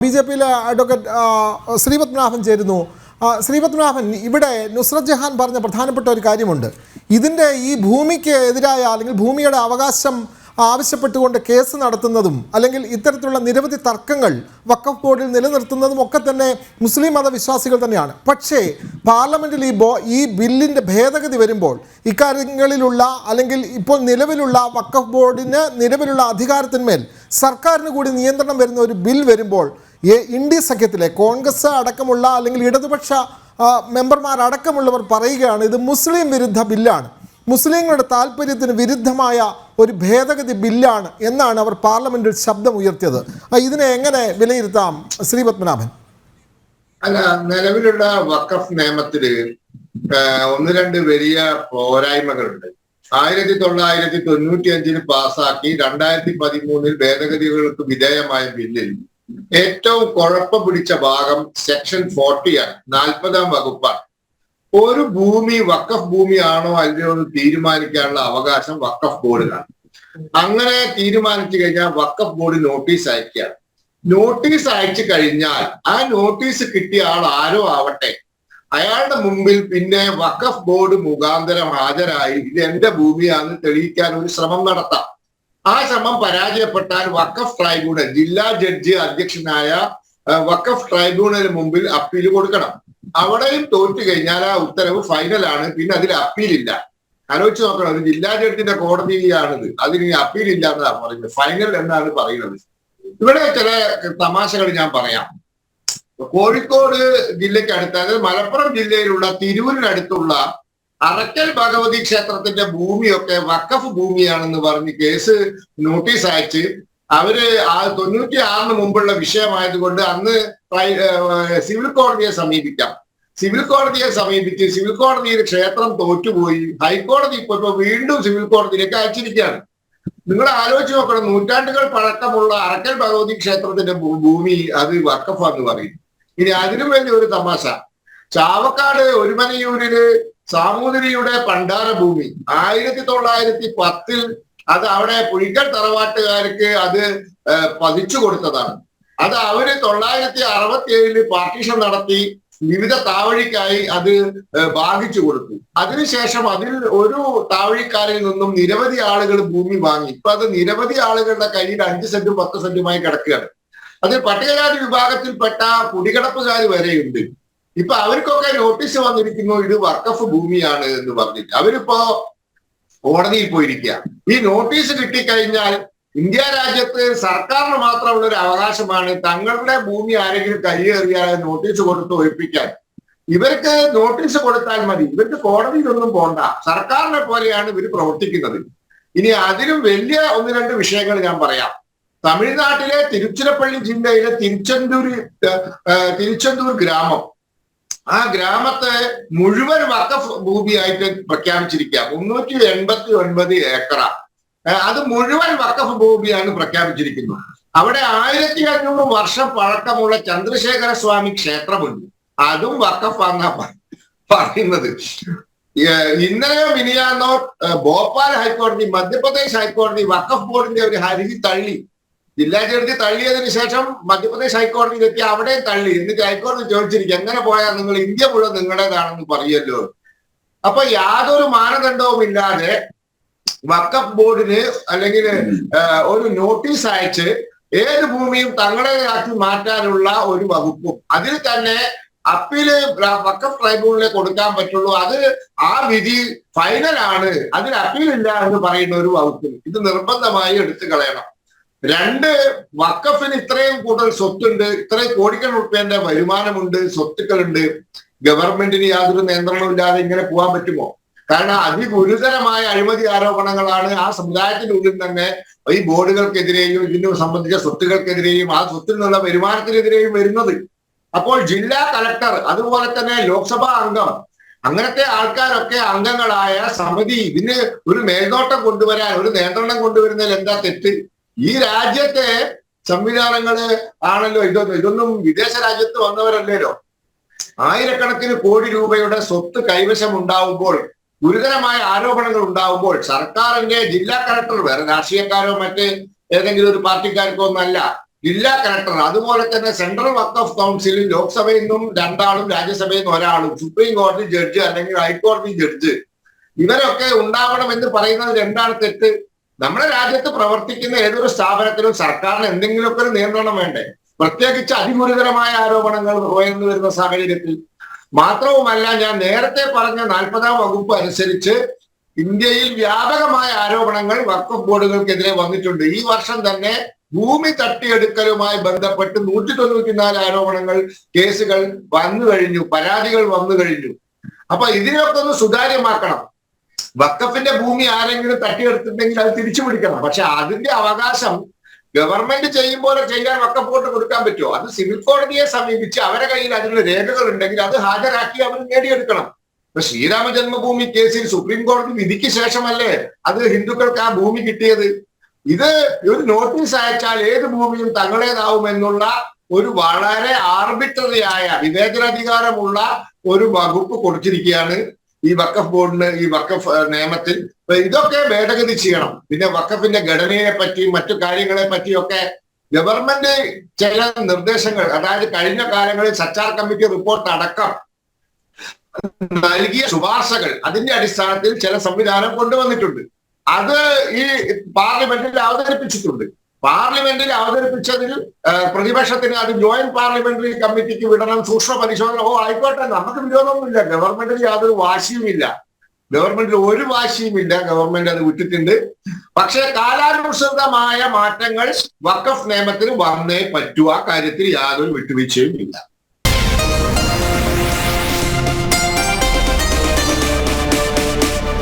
ബി.ജെ.പിയിലെ advocate Sreepadmanabhan ചേരുന്നു. ശ്രീപത്മനാഭൻ, ഇവിടെ നുസ്രത് ജഹാൻ പറഞ്ഞ പ്രധാനപ്പെട്ട ഒരു കാര്യമുണ്ട്. ഇതിൻ്റെ ഈ ഭൂമിക്ക് എതിരായ അല്ലെങ്കിൽ ഭൂമിയുടെ അവകാശം ആവശ്യപ്പെട്ടുകൊണ്ട് കേസ് നടത്തുന്നതും അല്ലെങ്കിൽ ഇത്തരത്തിലുള്ള നിരവധി തർക്കങ്ങൾ വഖഫ് ബോർഡിൽ നിലനിർത്തുന്നതും ഒക്കെ തന്നെ മുസ്ലിം മതവിശ്വാസികൾ തന്നെയാണ്. പക്ഷേ പാർലമെൻറ്റിൽ ഈ ബില്ലിൻ്റെ ഭേദഗതി വരുമ്പോൾ ഇക്കാര്യങ്ങളിലുള്ള അല്ലെങ്കിൽ ഇപ്പോൾ നിലവിലുള്ള വഖഫ് ബോർഡിന് നിലവിലുള്ള അധികാരത്തിന്മേൽ സർക്കാരിന് കൂടി നിയന്ത്രണം വരുന്ന ഒരു ബിൽ വരുമ്പോൾ ഇന്ത്യ സഖ്യത്തിലെ കോൺഗ്രസ് അടക്കമുള്ള അല്ലെങ്കിൽ ഇടതുപക്ഷ മെമ്പർമാരടക്കമുള്ളവർ പറയുകയാണ് ഇത് മുസ്ലിം വിരുദ്ധ ബില്ലാണ്, മുസ്ലിങ്ങളുടെ താല്പര്യത്തിന് വിരുദ്ധമായ ഒരു ഭേദഗതി ബില്ലാണ് എന്നാണ് അവർ പാർലമെന്റിൽ ശബ്ദം ഉയർത്തിയത്. ഇതിനെ എങ്ങനെ വിലയിരുത്താം ശ്രീപത്മനാഭൻ? അല്ല, നിലവിലുള്ള വഖഫ് നിയമത്തില് ഒന്ന് രണ്ട് വലിയ പോരായ്മകളുണ്ട്. 1995 പാസാക്കി 2013 ഭേദഗതികൾക്ക് വിധേയമായ ബില്ലിൽ ഏറ്റവും കുഴപ്പം പിടിച്ച ഭാഗം സെക്ഷൻ 40 ആണ്, 40-ാം വകുപ്പാണ്. ഒരു ഭൂമി വഖഫ് ഭൂമിയാണോ അല്ലയോ എന്ന് തീരുമാനിക്കാനുള്ള അവകാശം വഖഫ് ബോർഡിനാണ്. അങ്ങനെ തീരുമാനിച്ചു കഴിഞ്ഞാൽ വഖഫ് ബോർഡ് നോട്ടീസ് അയക്കുകയാണ്. നോട്ടീസ് അയച്ചു കഴിഞ്ഞാൽ ആ നോട്ടീസ് കിട്ടിയ ആൾ ആരോ ആവട്ടെ, അയാളുടെ മുമ്പിൽ പിന്നെ വഖഫ് ബോർഡ് മുഖാന്തരം ഹാജരായി ഇത് എന്റെ ഭൂമിയാണെന്ന് തെളിയിക്കാൻ ഒരു ശ്രമം നടത്താം. ആ ശ്രമം പരാജയപ്പെട്ടാൽ വഖഫ് ട്രൈബ്യൂണൽ, ജില്ലാ ജഡ്ജി അധ്യക്ഷനായ വഖഫ് ട്രൈബ്യൂണലിന് മുമ്പിൽ അപ്പീൽ കൊടുക്കണം. അവിടെയും തോറ്റു കഴിഞ്ഞാൽ ആ ഉത്തരവ് ഫൈനലാണ്, പിന്നെ അതിൽ അപ്പീലില്ല. ആലോചിച്ച് നോക്കണം, ഒരു ജില്ലാ ജഡ്ജിന്റെ കോടതിയാണിത്, അതിന് അപ്പീലില്ല എന്നാണ് പറയുന്നത്, ഫൈനൽ എന്നാണ് പറയുന്നത്. ഇവിടെ ചില തമാശകൾ ഞാൻ പറയാം. കോഴിക്കോട് ജില്ലയ്ക്ക് അടുത്ത്, അതായത് മലപ്പുറം ജില്ലയിലുള്ള തിരൂരിനടുത്തുള്ള അറക്കൽ ഭഗവതി ക്ഷേത്രത്തിന്റെ ഭൂമിയൊക്കെ വഖഫ് ഭൂമിയാണെന്ന് പറഞ്ഞ് കേസ് നോട്ടീസ് അയച്ച് അവര് 96 മുമ്പുള്ള വിഷയമായതുകൊണ്ട് അന്ന് സിവിൽ കോടതിയെ സമീപിക്കാം. സിവിൽ കോടതിയെ സമീപിച്ച് സിവിൽ കോടതിയിൽ ക്ഷേത്രം തോറ്റുപോയി. ഹൈക്കോടതി ഇപ്പൊ വീണ്ടും സിവിൽ കോടതിയിലേക്ക് അയച്ചിരിക്കുകയാണ്. നിങ്ങൾ ആലോചിച്ച് നോക്കണം, നൂറ്റാണ്ടുകൾ പഴക്കമുള്ള അറക്കൽ ഭഗവതി ക്ഷേത്രത്തിന്റെ ഭൂമി അത് വഖഫാന്ന് പറയും. ഇനി അതിനും വേണ്ടി ഒരു തമാശ, ചാവക്കാട് ഒരുമനയൂരില് സാമൂതിരിയുടെ പണ്ടാര ഭൂമി 1910 അത് അവിടെ പുഴിക്കൽ തറവാട്ടുകാർക്ക് അത് പതിച്ചു കൊടുത്തതാണ്. അത് അവര് 967 പാർട്ടീഷൻ നടത്തി വിവിധ താവഴിക്കായി അത് ഭാഗിച്ചു കൊടുത്തു. അതിനുശേഷം അതിൽ ഒരു താവഴിക്കാരിൽ നിന്നും നിരവധി ആളുകൾ ഭൂമി വാങ്ങി. ഇപ്പൊ അത് നിരവധി ആളുകളുടെ കയ്യിൽ 5 സെന്റും 10 സെന്റുമായി കിടക്കുകയാണ്. അതിൽ പട്ടികജാതി വിഭാഗത്തിൽപ്പെട്ട കുടികിടപ്പുകാർ വരെയുണ്ട്. ഇപ്പൊ അവർക്കൊക്കെ നോട്ടീസ് വന്നിരിക്കുന്നു ഇത് വഖഫ് ഭൂമിയാണ് എന്ന് പറഞ്ഞിട്ട്. അവരിപ്പോ കോടതിയിൽ പോയിരിക്കുക. ഈ നോട്ടീസ് കിട്ടിക്കഴിഞ്ഞാൽ ഇന്ത്യ രാജ്യത്ത് സർക്കാരിന് മാത്രമുള്ള ഒരു അവകാശമാണ് തങ്ങളുടെ ഭൂമി ആരെങ്കിലും കയ്യേറിയാൽ നോട്ടീസ് കൊടുത്ത് ഒഴിപ്പിക്കാൻ. ഇവർക്ക് നോട്ടീസ് കൊടുത്താൽ മതി, ഇവർക്ക് കോടതിയിലൊന്നും പോണ്ട. സർക്കാരിനെ പോലെയാണ് ഇവർ പ്രവർത്തിക്കുന്നത്. ഇനി അതിലും വലിയ ഒന്ന് രണ്ട് വിഷയങ്ങൾ ഞാൻ പറയാം. തമിഴ്നാട്ടിലെ തിരുച്ചിറപ്പള്ളി ജില്ലയിലെ തിരുച്ചെന്തൂർ ഗ്രാമം, ആ ഗ്രാമത്തെ മുഴുവൻ വഖഫ് ഭൂമിയായിട്ട് പ്രഖ്യാപിച്ചിരിക്കുക. 389 ഏക്കറ, അത് മുഴുവൻ വഖഫ് ഭൂമിയാണ് പ്രഖ്യാപിച്ചിരിക്കുന്നത്. അവിടെ 1500 വർഷം പഴക്കമുള്ള ചന്ദ്രശേഖര സ്വാമി ക്ഷേത്രമുണ്ട്, അതും വഖഫാന്നാ പറയുന്നത്. ഇന്നലെയോ മിനിയാന്നോ ഭോപ്പാൽ ഹൈക്കോടതി, മധ്യപ്രദേശ് ഹൈക്കോടതി വഖഫ് ബോർഡിന്റെ ഒരു ഹർജി തള്ളി. ജില്ലാ ജഡ്ജി തള്ളിയതിനു ശേഷം മധ്യപ്രദേശ് ഹൈക്കോടതിയിലെത്തി അവിടെയും തള്ളി. എന്നിട്ട് ഹൈക്കോടതി ചോദിച്ചിരിക്കും എങ്ങനെ പോയാൽ നിങ്ങൾ ഇന്ത്യ മുഴുവൻ നിങ്ങളുടേതാണെന്ന് പറയല്ലോ. അപ്പൊ യാതൊരു മാനദണ്ഡവും ഇല്ലാതെ വഖഫ് ബോർഡിന് അല്ലെങ്കിൽ ഒരു നോട്ടീസ് അയച്ച് ഏത് ഭൂമിയും തങ്ങളുടേതാക്കി മാറ്റാനുള്ള ഒരു വകുപ്പും, അതിൽ തന്നെ അപ്പീല് വഖഫ് ട്രൈബ്യൂണലിൽ കൊടുക്കാൻ പറ്റുള്ളൂ, അത് ആ വിധി ഫൈനലാണ്, അതിൽ അപ്പീലില്ല എന്ന് പറയുന്ന ഒരു വകുപ്പും ഇത് നിർബന്ധമായി എടുത്തു കളയണം. 2, വഖഫിന് ഇത്രയും കൂടുതൽ സ്വത്തുണ്ട്, ഇത്രയും കോടിക്കണക്കിന് റുപ്യന്റെ വരുമാനമുണ്ട്, സ്വത്തുക്കളുണ്ട്, ഗവൺമെന്റിന് യാതൊരു നിയന്ത്രണവും ഇല്ലാതെ ഇങ്ങനെ പോകാൻ പറ്റുമോ? കാരണം അതിഗുരുതരമായ അഴിമതി ആരോപണങ്ങളാണ് ആ സമുദായത്തിനുള്ളിൽ തന്നെ ഈ ബോർഡുകൾക്കെതിരെയും ഇതിനെ സംബന്ധിച്ച സ്വത്തുക്കൾക്കെതിരെയും ആ സ്വത്തിൽ നിന്നുള്ള വരുമാനത്തിനെതിരെയും വരുന്നത്. അപ്പോൾ ജില്ലാ കളക്ടർ, അതുപോലെ തന്നെ ലോക്സഭാ അംഗം, അങ്ങനത്തെ ആൾക്കാരൊക്കെ അംഗങ്ങളായ സമിതി ഇതിന് ഒരു മേൽനോട്ടം കൊണ്ടുവരാൻ, ഒരു നിയന്ത്രണം കൊണ്ടുവരുന്നതിൽ എന്താ തെറ്റ്? ഈ രാജ്യത്തെ സംവിധാനങ്ങള് ആണല്ലോ ഇതൊന്നും വിദേശ രാജ്യത്ത് വന്നവരല്ലല്ലോ. ആയിരക്കണക്കിന് കോടി രൂപയുടെ സ്വത്ത് കൈവശം ഉണ്ടാവുമ്പോൾ, ഗുരുതരമായ ആരോപണങ്ങൾ ഉണ്ടാവുമ്പോൾ സർക്കാരിന്റെ ജില്ലാ കളക്ടർ, വേറെ രാഷ്ട്രീയക്കാരോ മറ്റ് ഏതെങ്കിലും ഒരു പാർട്ടിക്കാർക്കോ ഒന്നല്ല, ജില്ലാ കളക്ടർ, അതുപോലെ തന്നെ സെൻട്രൽ വഖഫ് കൗൺസിലിൽ ലോക്സഭയിൽ നിന്നും 2 ആളും രാജ്യസഭയിൽ നിന്ന് 1 ആളും, സുപ്രീം കോടതി ജഡ്ജ് അല്ലെങ്കിൽ ഹൈക്കോടതി ജഡ്ജ്, ഇവരൊക്കെ ഉണ്ടാവണം എന്ന് പറയുന്നത് എന്താണ് തെറ്റ്? നമ്മുടെ രാജ്യത്ത് പ്രവർത്തിക്കുന്ന ഏതൊരു സ്ഥാപനത്തിലും സർക്കാരിന് എന്തെങ്കിലുമൊക്കെ ഒരു നിയന്ത്രണം വേണ്ടേ? പ്രത്യേകിച്ച് അതിഗുരുതരമായ ആരോപണങ്ങൾ ഉയർന്നു വരുന്ന സാഹചര്യത്തിൽ. മാത്രവുമല്ല, ഞാൻ നേരത്തെ പറഞ്ഞ 40-ാം വകുപ്പ് അനുസരിച്ച് ഇന്ത്യയിൽ വ്യാപകമായ ആരോപണങ്ങൾ വഖഫ് ബോർഡുകൾക്കെതിരെ വന്നിട്ടുണ്ട്. ഈ വർഷം തന്നെ ഭൂമി തട്ടിയെടുക്കലുമായി ബന്ധപ്പെട്ട് 194 ആരോപണങ്ങൾ, കേസുകൾ വന്നു കഴിഞ്ഞു, പരാതികൾ വന്നു കഴിഞ്ഞു. അപ്പൊ ഇതിനൊക്കെ ഒന്ന് സുതാര്യമാക്കണം. വഖഫിന്റെ ഭൂമി ആരെങ്കിലും തട്ടിയെടുത്തിട്ടുണ്ടെങ്കിൽ അത് തിരിച്ചു പിടിക്കണം. പക്ഷെ അതിന്റെ അവകാശം ഗവൺമെന്റ് ചെയ്യും പോലെ ചെയ്യാൻ വഖഫ് ബോർഡ് കൊടുക്കാൻ പറ്റുമോ? അത് സിവിൽ കോടതിയെ സമീപിച്ച് അവരുടെ കയ്യിൽ അതിനുള്ള രേഖകൾ ഉണ്ടെങ്കിൽ അത് ഹാജരാക്കി അവർ നേടിയെടുക്കണം. ഇപ്പൊ ശ്രീരാമ ജന്മഭൂമി കേസിൽ സുപ്രീം കോടതി വിധിക്ക് ശേഷമല്ലേ അത് ഹിന്ദുക്കൾക്ക് ആ ഭൂമി കിട്ടിയത്? ഇത് ഒരു നോട്ടീസ് അയച്ചാൽ ഏത് ഭൂമിയും തങ്ങളേതാവുമെന്നുള്ള ഒരു വളരെ ആർബിട്രറിയായ വിവേചനാധികാരമുള്ള ഒരു വകുപ്പ് കൊടുത്തിരിക്കുകയാണ് ഈ വഖഫ് ബോർഡിന്, ഈ വഖഫ് നിയമത്തിൽ. ഇതൊക്കെ ഭേദഗതി ചെയ്യണം. പിന്നെ വഖഫിന്റെ ഘടനയെ പറ്റിയും മറ്റു കാര്യങ്ങളെ പറ്റിയൊക്കെ ഗവൺമെന്റ് ചില നിർദ്ദേശങ്ങൾ, അതായത് കഴിഞ്ഞ കാലങ്ങളിൽ സച്ചാർ കമ്മിറ്റി റിപ്പോർട്ട് അടക്കം നൽകിയ ശുപാർശകൾ, അതിന്റെ അടിസ്ഥാനത്തിൽ ചില സംവിധാനം കൊണ്ടുവന്നിട്ടുണ്ട്. അത് ഈ പാർലമെന്റിൽ അവതരിപ്പിച്ചിട്ടുണ്ട്. പാർലമെന്റിൽ അവതരിപ്പിച്ചതിൽ പ്രതിപക്ഷത്തിന് അത് ജോയിന്റ് പാർലമെന്ററി കമ്മിറ്റിക്ക് വിടണം, സൂക്ഷ്മ പരിശോധന. ആയിക്കോട്ടെ, നമുക്ക് വിരോധമൊന്നുമില്ല. ഗവൺമെന്റിൽ യാതൊരു വാശിയുമില്ല. ഗവൺമെന്റിൽ ഒരു വാശിയുമില്ല. ഗവൺമെന്റ് അത് വിട്ടിട്ടുണ്ട്. പക്ഷേ കാലാനുസൃതമായ മാറ്റങ്ങൾ വഖഫ് നിയമത്തിന് വന്നേ പറ്റൂ. ആ കാര്യത്തിൽ യാതൊരു വിട്ടുവീഴ്ചയും ഇല്ല.